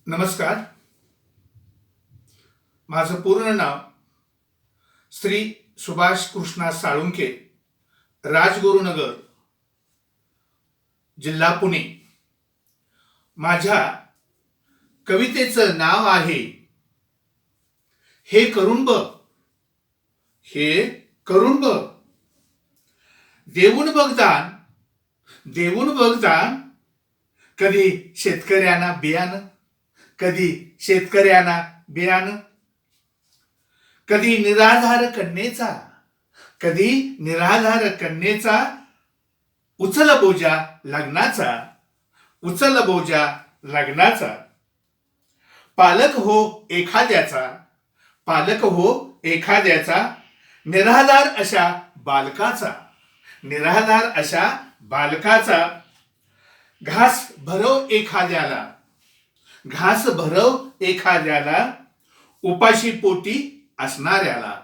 नमस्कार. माझं पूर्ण नाव श्री सुभाष कृष्णा साळुंखे, राजगुरुनगर, जिल्हा पुणे. माझ्या कवितेचं नाव आहे हे करून बघ, हे करून बघ. देऊन बघदान, देऊन बघदान. कधी शेतकऱ्यांना बियाणं, कधी शेतकऱ्यांना बियाणं. कधी निराधार कन्येचा, कधी निराधार कन्येचा. उचल बोजा लग्नाचा, उचल बोजा लग्नाचा. पालक हो एखाद्याचा, पालक हो एखाद्याचा. निराधार अशा बालकाचा, निराधार अशा बालकाचा. घास भरव एखाद्याला, घास भरव एखाद्याला. उपाशी पोटी असणाऱ्याला,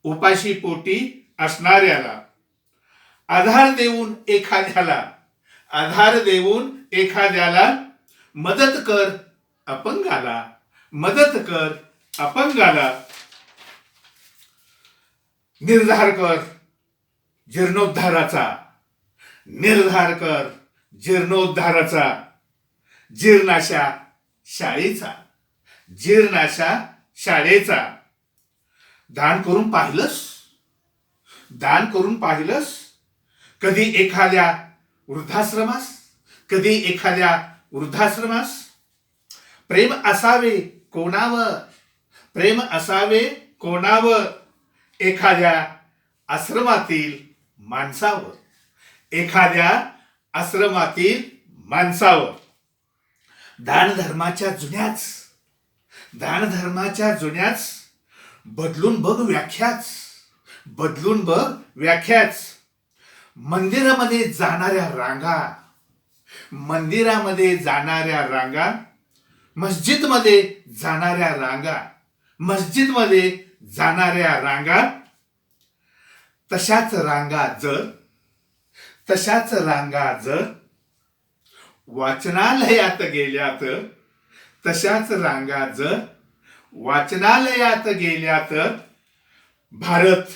उपाशी पोटी असणाऱ्याला. आधार देऊन एखाद्याला, आधार देऊन एखाद्याला. मदत कर अपंगाला, मदत कर अपंगाला. निर्धार कर जीर्णोद्धाराचा, निर्धार कर जीर्णोद्धाराचा. जीर्णाशा शाळेचा, जीर्णाशा शाळेचा. दान करून पाहिलंस, दान करून पाहिलंस. कधी एखाद्या वृद्धाश्रमास, कधी एखाद्या वृद्धाश्रमास. प्रेम असावे कोणावर, प्रेम असावे कोणावर. एखाद्या आश्रमातील माणसावर, एखाद्या आश्रमातील माणसावर. दान धर्माच्या जुन्याच, दान धर्माच्या जुन्याच. बदलून बघ व्याख्याच, बदलून बघ व्याख्याच. मंदिरामध्ये जाणाऱ्या रांगा, मंदिरामध्ये जाणाऱ्या रांगा. मस्जिदमध्ये जाणाऱ्या रांगा, मस्जिदमध्ये जाणाऱ्या रांगा. तशाच रांगा जर, तशाच रांगा जर वाचनालयात गेल्यात, तशाच रांगा जर वाचनालयात गेल्यात. भारत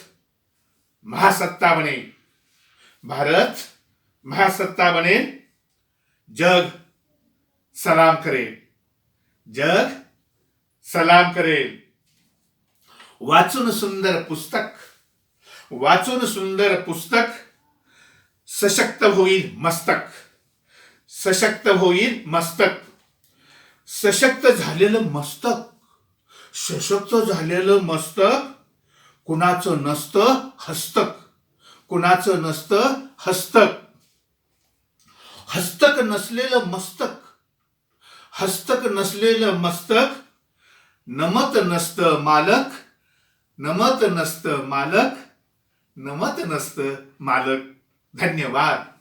महासत्ता बनेल, भारत महासत्ता बनेल. जग सलाम करेल, जग सलाम करेल. वाचून सुंदर पुस्तक, वाचून सुंदर पुस्तक. सशक्त होईल मस्तक, सशक्त होईल मस्तक. सशक्त झालेलं मस्तक, सशक्त झालेलं मस्तक. कुणाचं नसतं हस्तक, कुणाचं नसतं हस्तक. हस्तक नसलेलं मस्तक, हस्तक नसलेलं मस्तक. नमत नसतं मालक, नमत नसतं मालक, नमत नसतं मालक. धन्यवाद.